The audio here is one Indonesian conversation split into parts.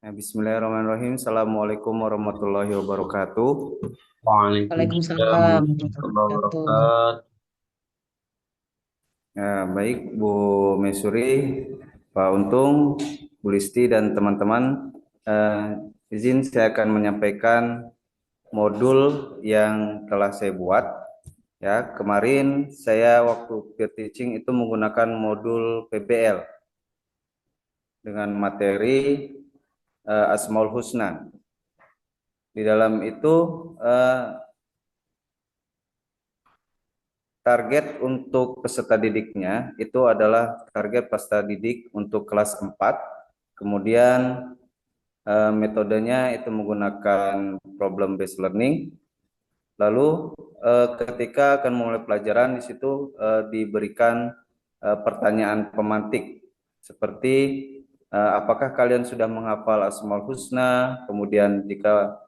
Bismillahirrahmanirrahim. Assalamualaikum warahmatullahi wabarakatuh. Waalaikumsalam Waalaikumsalam warahmatullahi warahmatullahi wabarakatuh. wabarakatuh. Baik Bu Mesuri, Pak Untung, Bu Listi dan teman-teman, izin saya akan menyampaikan modul yang telah saya buat. Ya, kemarin saya waktu peer teaching itu menggunakan modul PBL dengan materi Asmaul Husna. Di dalam itu target untuk peserta didiknya itu adalah target peserta didik untuk kelas 4. Kemudian metodenya itu menggunakan problem based learning. Lalu ketika akan mulai pelajaran di situ diberikan pertanyaan pemantik seperti apakah kalian sudah menghafal Asmaul Husna? Kemudian jika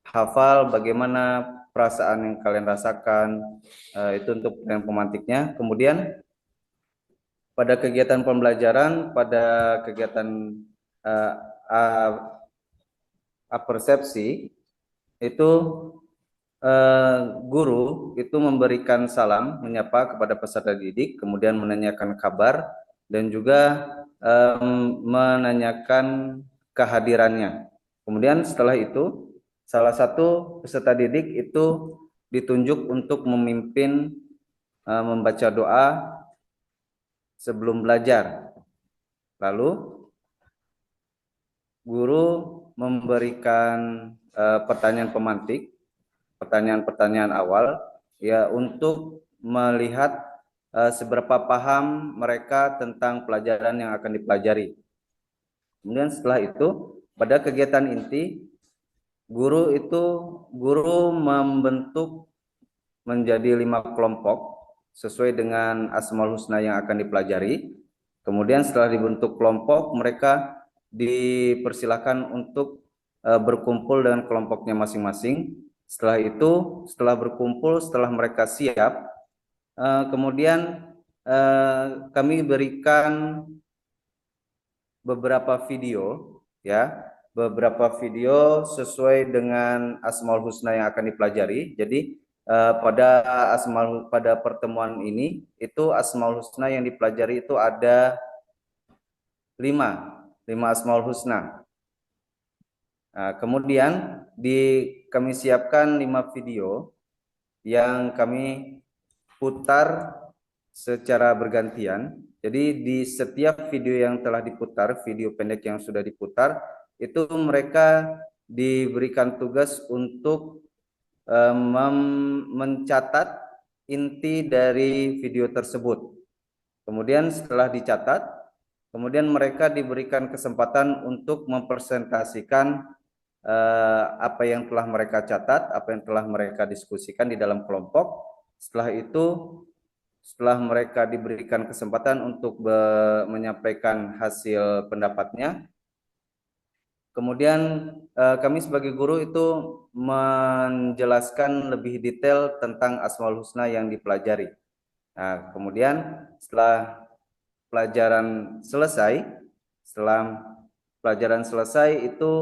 hafal, bagaimana perasaan yang kalian rasakan, itu untuk yang pemantiknya. Kemudian pada kegiatan pembelajaran, pada kegiatan uh, uh, persepsi itu guru itu memberikan salam, menyapa kepada peserta didik, kemudian menanyakan kabar dan juga menanyakan kehadirannya. Kemudian setelah itu salah satu peserta didik itu ditunjuk untuk memimpin membaca doa sebelum belajar. Lalu guru memberikan pertanyaan pemantik, pertanyaan-pertanyaan awal ya untuk melihat seberapa paham mereka tentang pelajaran yang akan dipelajari. Kemudian setelah itu pada kegiatan inti guru membentuk menjadi 5 kelompok sesuai dengan Asmaul Husna yang akan dipelajari. Kemudian setelah dibentuk kelompok, mereka dipersilakan untuk berkumpul dengan kelompoknya masing-masing. Setelah itu, setelah berkumpul, setelah mereka siap, kemudian kami berikan beberapa video, ya, beberapa video sesuai dengan Asmaul Husna yang akan dipelajari. Jadi pada pertemuan ini itu Asmaul Husna yang dipelajari itu ada 5 Asmaul Husna. Nah, kemudian kami siapkan 5 video yang kami putar secara bergantian. Jadi di setiap video yang telah diputar, video pendek yang sudah diputar, itu mereka diberikan tugas untuk mencatat inti dari video tersebut. Kemudian setelah dicatat, kemudian mereka diberikan kesempatan untuk mempresentasikan apa yang telah mereka catat, apa yang telah mereka diskusikan di dalam kelompok. Setelah itu, setelah mereka diberikan kesempatan untuk menyampaikan hasil pendapatnya, kemudian kami sebagai guru itu menjelaskan lebih detail tentang Asmaul Husna yang dipelajari. Nah, kemudian pelajaran selesai, setelah pelajaran selesai itu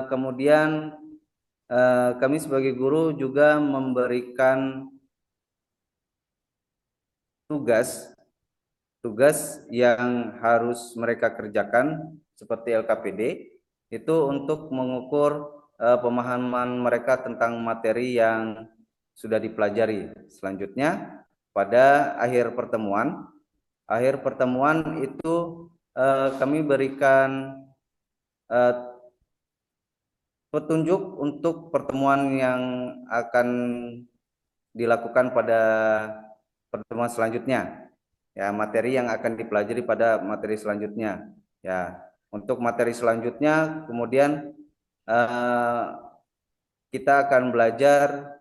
kemudian kami sebagai guru juga memberikan tugas yang harus mereka kerjakan seperti LKPD itu untuk mengukur pemahaman mereka tentang materi yang sudah dipelajari. Selanjutnya pada akhir pertemuan itu kami berikan eh, petunjuk untuk pertemuan yang akan dilakukan pada pertemuan selanjutnya. Ya, materi yang akan dipelajari pada materi selanjutnya. Ya, untuk materi selanjutnya kemudian eh, kita akan belajar,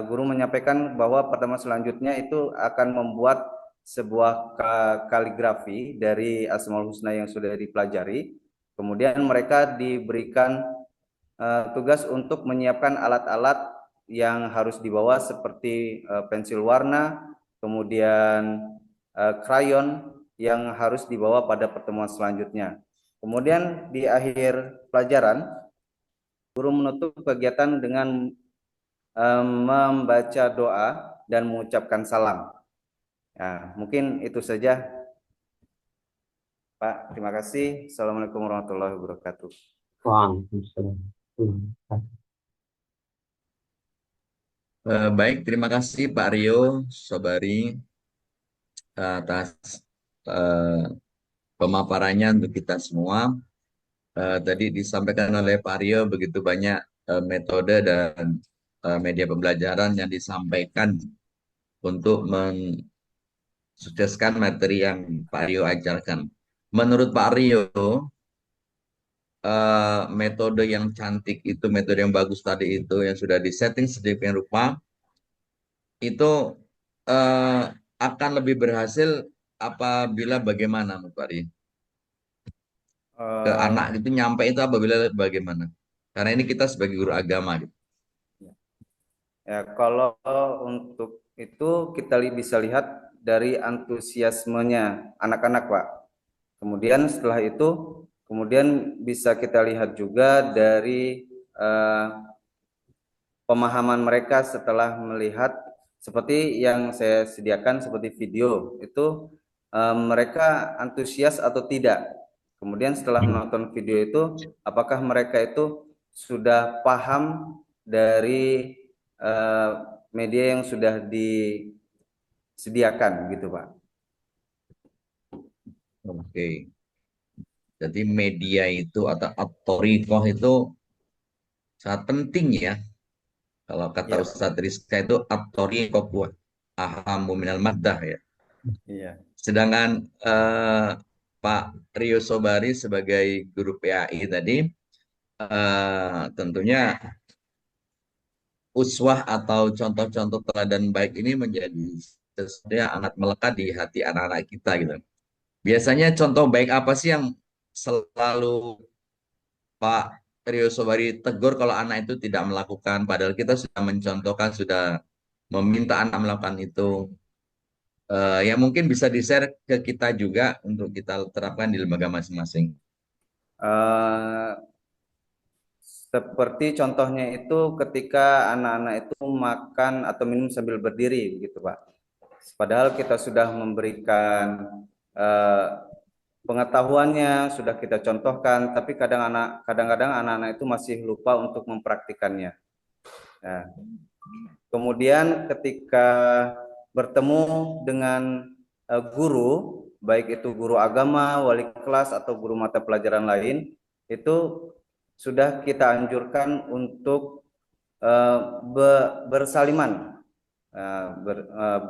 guru menyampaikan bahwa pertemuan selanjutnya itu akan membuat sebuah kaligrafi dari Asmaul Husna yang sudah dipelajari. Kemudian mereka diberikan tugas untuk menyiapkan alat-alat yang harus dibawa seperti pensil warna, kemudian krayon yang harus dibawa pada pertemuan selanjutnya. Kemudian di akhir pelajaran, guru menutup kegiatan dengan membaca doa dan mengucapkan salam. Ya, mungkin itu saja, Pak. Terima kasih. Assalamualaikum warahmatullahi wabarakatuh. Waalaikumsalam. Baik, terima kasih Pak Rio, Sobari, atas eh, pemaparannya untuk kita semua. Tadi disampaikan oleh Pak Rio begitu banyak metode dan media pembelajaran yang disampaikan untuk mensukseskan materi yang Pak Rio ajarkan. Menurut Pak Rio, metode yang cantik itu, metode yang bagus tadi itu, yang sudah disetting sedemikian rupa, itu eh, akan lebih berhasil apabila bagaimana, Mas Pak Rio? Ke anak Eh, itu nyampe itu apabila bagaimana? Karena ini kita sebagai guru agama gitu. ya, kalau untuk itu kita bisa lihat dari antusiasmenya anak-anak, Pak. Kemudian setelah itu, kemudian bisa kita lihat juga dari eh, pemahaman mereka setelah melihat seperti yang saya sediakan seperti video itu, mereka antusias atau tidak. Kemudian setelah menonton video itu, apakah mereka itu sudah paham dari eh, media yang sudah disediakan gitu, Pak. Oke. Jadi media itu atau otorikoh itu sangat penting ya. Kalau kata Iya, Pak. Ustadz Rizka itu otorikoh kuat. Ahamu minal maddah ya. Iya. Sedangkan Pak Rio Sobari sebagai guru PAI tadi tentunya uswah atau contoh-contoh teladan baik ini menjadi sesuatu yang amat melekat di hati anak-anak kita gitu. Biasanya contoh baik apa sih yang selalu Pak Rio Sobari tegur kalau anak itu tidak melakukan, padahal kita sudah mencontohkan, sudah meminta anak melakukan itu. Ya mungkin bisa di-share ke kita juga untuk kita terapkan di lembaga masing-masing. Eh, Seperti contohnya itu ketika anak-anak itu makan atau minum sambil berdiri, begitu Pak. Padahal kita sudah memberikan eh, pengetahuannya, sudah kita contohkan, tapi kadang-kadang anak-anak itu masih lupa untuk mempraktikannya. Nah, kemudian ketika bertemu dengan guru, baik itu guru agama, wali kelas atau guru mata pelajaran lain, itu sudah kita anjurkan untuk eh, bersaliman,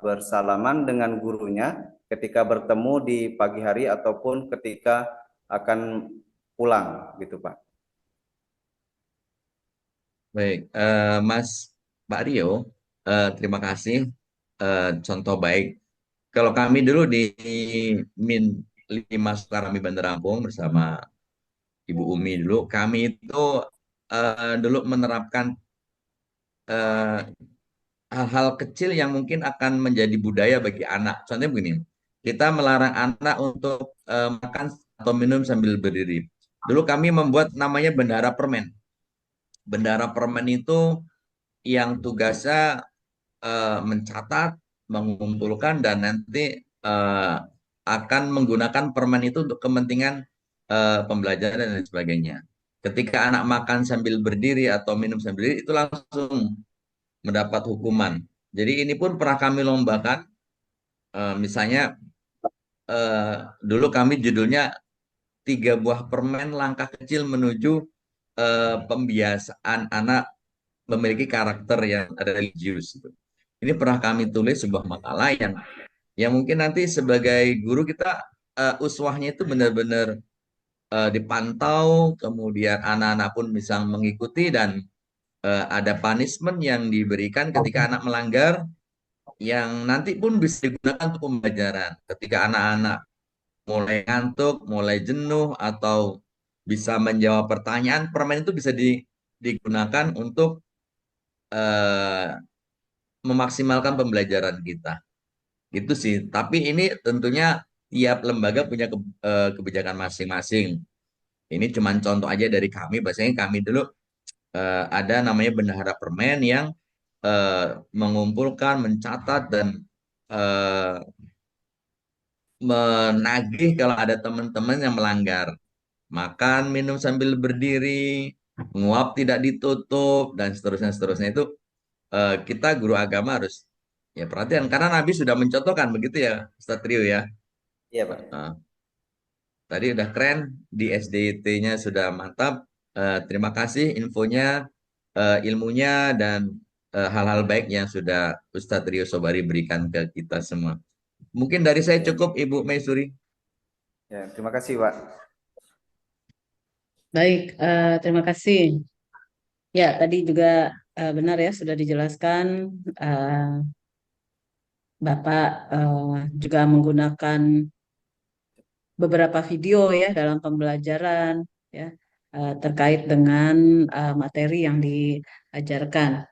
bersalaman dengan gurunya ketika bertemu di pagi hari ataupun ketika akan pulang, gitu Pak. Baik, Mas Pak Rio, terima kasih. Contoh baik. Kalau kami dulu di Min 5 Sukarami Bandar Lampung bersama Ibu Umi dulu, kami itu dulu menerapkan eh, hal-hal kecil yang mungkin akan menjadi budaya bagi anak. Contohnya begini, kita melarang anak untuk makan atau minum sambil berdiri. Dulu kami membuat namanya bendahara permen. Bendahara permen itu yang tugasnya mencatat, mengumpulkan, dan nanti akan menggunakan permen itu untuk kepentingan pembelajaran dan lain sebagainya. Ketika anak makan sambil berdiri atau minum sambil berdiri, itu langsung mendapat hukuman. Jadi ini pun pernah kami lombakan, misalnya eh, dulu kami judulnya 3 buah permen langkah kecil menuju pembiasaan anak memiliki karakter yang religius. Ini pernah kami tulis sebuah makalah yang mungkin nanti sebagai guru kita uswahnya itu benar-benar dipantau, kemudian anak-anak pun bisa mengikuti dan ada punishment yang diberikan ketika anak melanggar yang nanti pun bisa digunakan untuk pembelajaran. Ketika anak-anak mulai ngantuk, mulai jenuh, atau bisa menjawab pertanyaan, permen itu bisa digunakan untuk eh, memaksimalkan pembelajaran kita. Gitu sih. Tapi ini tentunya tiap lembaga punya kebijakan masing-masing. Ini cuma contoh aja dari kami. Biasanya kami dulu ada namanya bendahara permen yang mengumpulkan, mencatat dan eh, menagih kalau ada teman-teman yang melanggar. Makan, minum sambil berdiri, nguap tidak ditutup, dan seterusnya seterusnya itu kita guru agama harus ya perhatian karena Nabi sudah mencontohkan begitu ya Ustadz Rio ya. Iya, Pak. Nah, tadi udah keren di SDIT-nya sudah mantap. Terima kasih infonya, ilmunya dan hal-hal baik yang sudah Ustadz Rio Sobari berikan ke kita semua. Mungkin dari saya Ya, cukup Ibu Maisuri. ya, terima kasih, Pak. Baik, terima kasih. Ya, tadi juga benar ya sudah dijelaskan. eh, Bapak juga menggunakan beberapa video ya dalam pembelajaran ya terkait dengan materi yang diajarkan.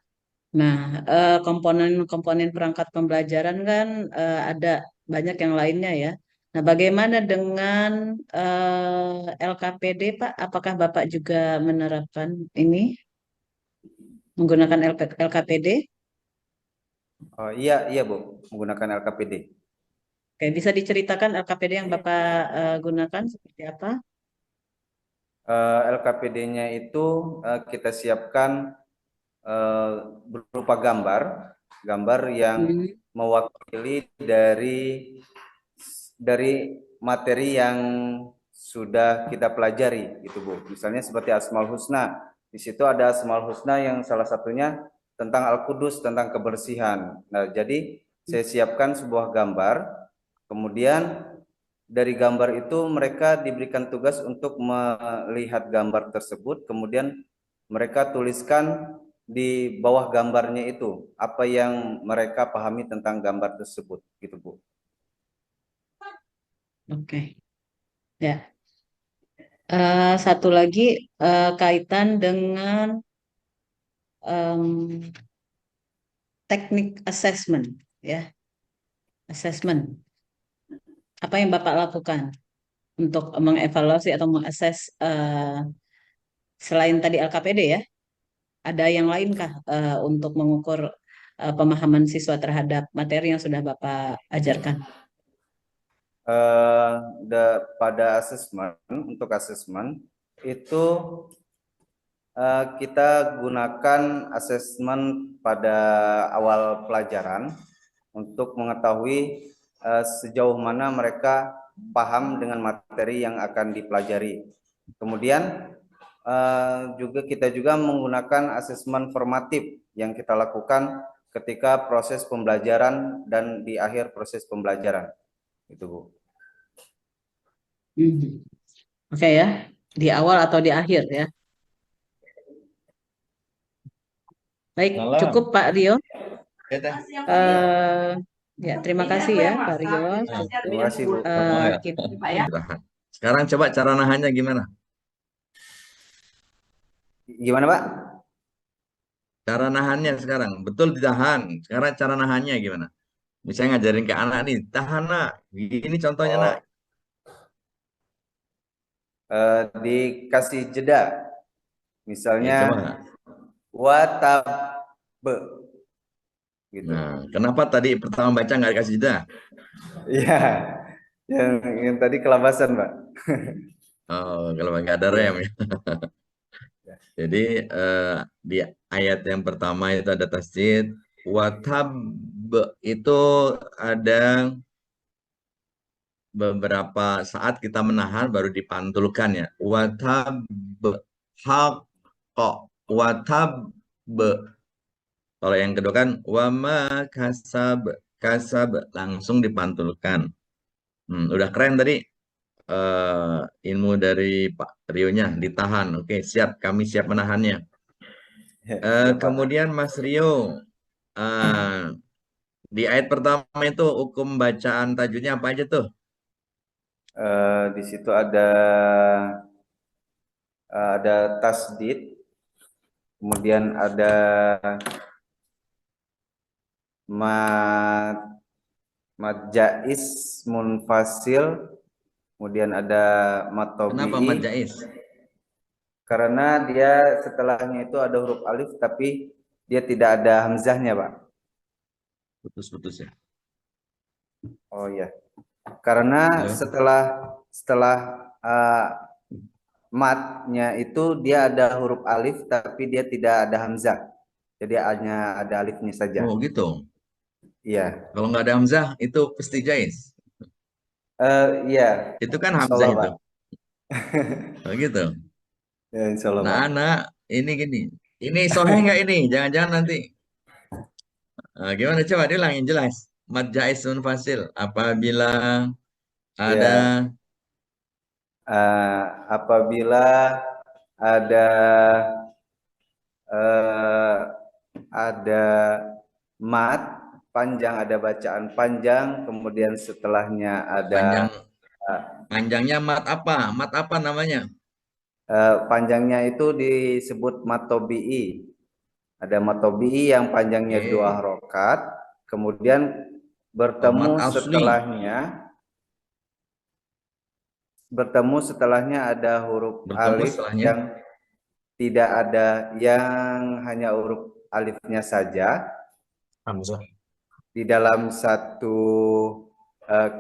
Nah, komponen-komponen perangkat pembelajaran kan ada banyak yang lainnya ya. Nah, bagaimana dengan LKPD, Pak? Apakah Bapak juga menerapkan ini menggunakan LKPD? Oh, iya, iya, Bu, menggunakan LKPD. Oke, bisa diceritakan LKPD yang Bapak gunakan seperti apa? LKPD-nya itu kita siapkan eh, berupa gambar yang Hmm. mewakili dari materi yang sudah kita pelajari, gitu Bu. Misalnya seperti Asmaul Husna. Di situ ada Asmaul Husna yang salah satunya tentang Al-Qudus, tentang kebersihan. Nah, jadi saya siapkan sebuah gambar, kemudian dari gambar itu mereka diberikan tugas untuk melihat gambar tersebut, kemudian mereka tuliskan di bawah gambarnya itu apa yang mereka pahami tentang gambar tersebut, gitu Bu. Oke, ya. Satu lagi kaitan dengan em, teknik assessment, ya, assessment. Apa yang Bapak lakukan untuk mengevaluasi atau mengakses selain tadi LKPD ya? Ada yang lainkah untuk mengukur pemahaman siswa terhadap materi yang sudah Bapak ajarkan? Eh, Pada asesmen, untuk asesmen itu kita gunakan asesmen pada awal pelajaran untuk mengetahui sejauh mana mereka paham dengan materi yang akan dipelajari. Kemudian kita juga menggunakan asesmen formatif yang kita lakukan ketika proses pembelajaran dan di akhir proses pembelajaran. Itu, Bu. Mhm. Oke ya, di awal atau di akhir ya. Baik, Malam. cukup Pak Rio. Ya, Teh. Eh, Ya, terima kasih ya Pak Rio. Terima kasih, Bu. Oh, ya. Kita Istirahat. Sekarang coba cara nahannya gimana? Gimana, Pak? Cara nahannya sekarang. Betul ditahan. Sekarang cara nahannya gimana? Misalnya ngajarin ke anak nih, tahan nak. Gini contohnya nak. Oh, dikasih jeda. Ya Misalnya coba. watabe gitu. Nah, kenapa tadi pertama baca nggak dikasih jeda? Iya, yang tadi kelabasan, Pak. Oh, kalau nggak ada rem Iya. ya. Jadi di ayat yang pertama itu ada tasdid. Watab itu ada beberapa saat kita menahan baru dipantulkan ya. Watab hak kok. Watab. Kalau yang kedua kan wama kasab langsung dipantulkan. Udah keren tadi ilmu dari Pak Rio-nya ditahan. Oke, siap. Kami siap menahannya. Siap, Pak. Kemudian Mas Rio, di ayat pertama itu hukum bacaan tajwidnya apa aja tuh? Di situ ada tasdid, kemudian ada mad mad jaiz munfasil, kemudian ada mad Kenapa tabi'i. Mat Jais? Karena dia setelahnya itu ada huruf alif tapi dia tidak ada hamzahnya, Pak. Putus-putus ya. Oh iya. Karena Halo? setelah uh, matnya itu dia ada huruf alif tapi dia tidak ada hamzah. Jadi hanya ada alifnya saja. Oh gitu. Iya. Kalau nggak ada hamzah itu pasti jais. Iya. Itu kan Insya hamzah Allah, itu. Pak. Oh gitu. Ya, insya Allah, Nah, Pak. anak ini gini. Ini soheh nggak ini? Jangan-jangan nanti. Gimana coba diulang yang jelas. Mad jais munfasil apabila Ya. ada Apabila ada eh, ada mat panjang, ada bacaan panjang, kemudian setelahnya ada panjang panjangnya mat apa? Mat apa namanya? panjangnya itu disebut mat tobi'i. Ada mat tobi'i yang panjangnya 2 Oke. harokat, kemudian Oh, mat bertemu asli. setelahnya ada huruf Bertemu alif setelahnya. yang tidak ada, yang hanya huruf alifnya saja Hamzah. di dalam satu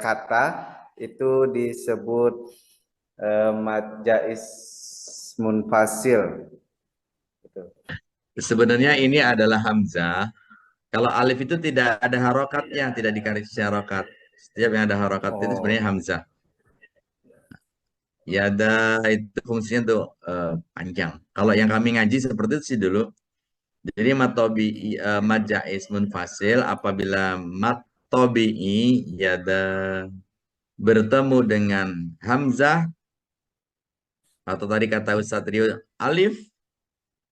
kata, itu disebut mad jais munfasil. Gitu. Sebenarnya ini adalah hamzah. Kalau alif itu tidak ada harokatnya, tidak dikariskan harokat. Setiap yang ada harokat itu Oh, sebenarnya hamzah. Ya ada itu fungsinya tuh panjang. Kalau yang kami ngaji seperti itu sih dulu. Jadi mad jais munfasil apabila mad tobi'i ya ada bertemu dengan hamzah atau tadi kata Ustadz Rio alif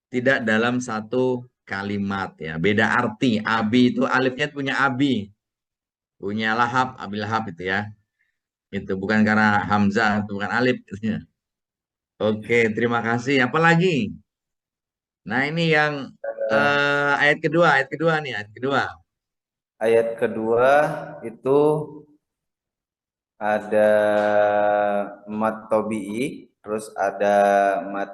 tidak dalam satu kalimat ya. Beda arti. Abi itu alifnya punya abi, punya lahab, abi lahab itu ya. Itu bukan karena hamzah, itu bukan alif. Oke, terima kasih. Apalagi? Nah, ini yang ayat kedua nih, ayat kedua. ayat kedua itu ada mat tobi'i, terus ada mat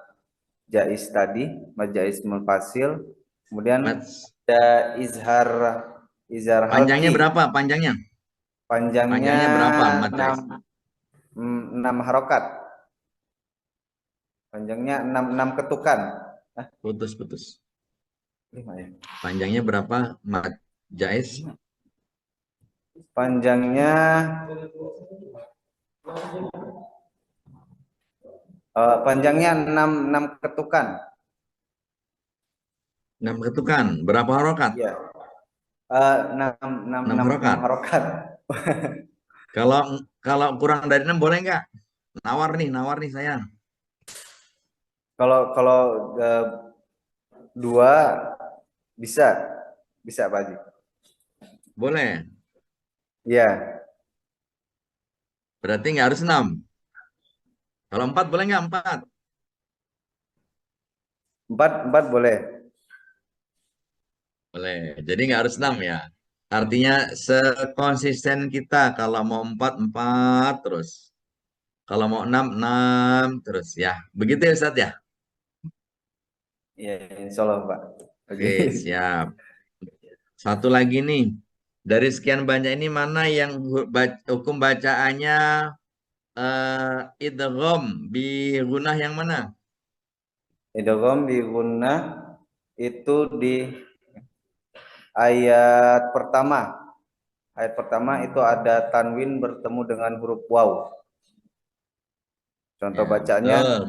jais tadi, mad jais munfasil, kemudian Mas, ada izhar panjangnya halki, berapa? Panjangnya? panjangnya Panjangnya berapa, Mat Jais? 6 harokat, panjangnya 6 ketukan. Putus-putus. 5 ya. Panjangnya berapa, Mat Jais? Panjangnya panjangnya 6 ketukan. 6 ketukan. Berapa harokat? Ya. 6 6 harokat. harokat. Kalau kalau kurang dari 6 boleh nggak? Nawar nih saya. Kalau 2 bisa Pak Haji. Boleh. Ya, Berarti nggak harus 6. Kalau 4 boleh nggak? 4. 4 boleh. Boleh. Jadi nggak harus 6 ya. Artinya sekonsisten kita. Kalau mau 4, 4 terus. Kalau mau 6, 6 terus ya. Begitu ya Ustadz ya? Ya, insya Allah Pak. Oke. Oke, siap. Satu lagi nih. Dari sekian banyak ini mana yang hukum bacaannya idgham bi gunah yang mana? Idgham di gunnah itu di ayat pertama. Ayat pertama itu ada tanwin bertemu dengan huruf waw. Contoh Ya, bacanya betul.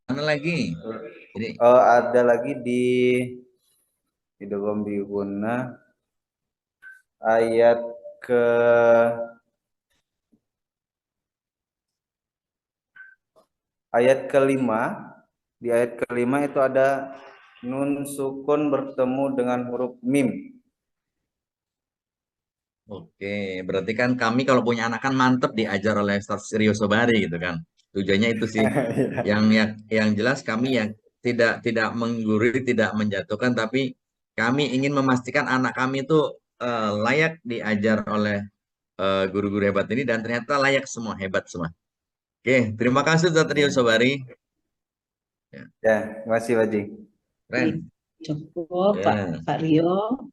Mana lagi? Ini ada lagi di idgham di gunnah ayat ke ayat kelima. Di ayat kelima itu ada nun sukun bertemu dengan huruf mim. oke, berarti kan kami kalau punya anak kan mantep diajar oleh Ustaz Rio Sobari gitu kan. Tujuannya itu sih. Yang jelas kami yang tidak menggurui, tidak menjatuhkan, tapi kami ingin memastikan anak kami itu layak diajar oleh guru-guru hebat ini dan ternyata layak semua, hebat semua. Oke, terima kasih Ustaz Rio Sobari. Ya, terima kasih Pak Haji. Keren. Cukup Ya. Pak Rio.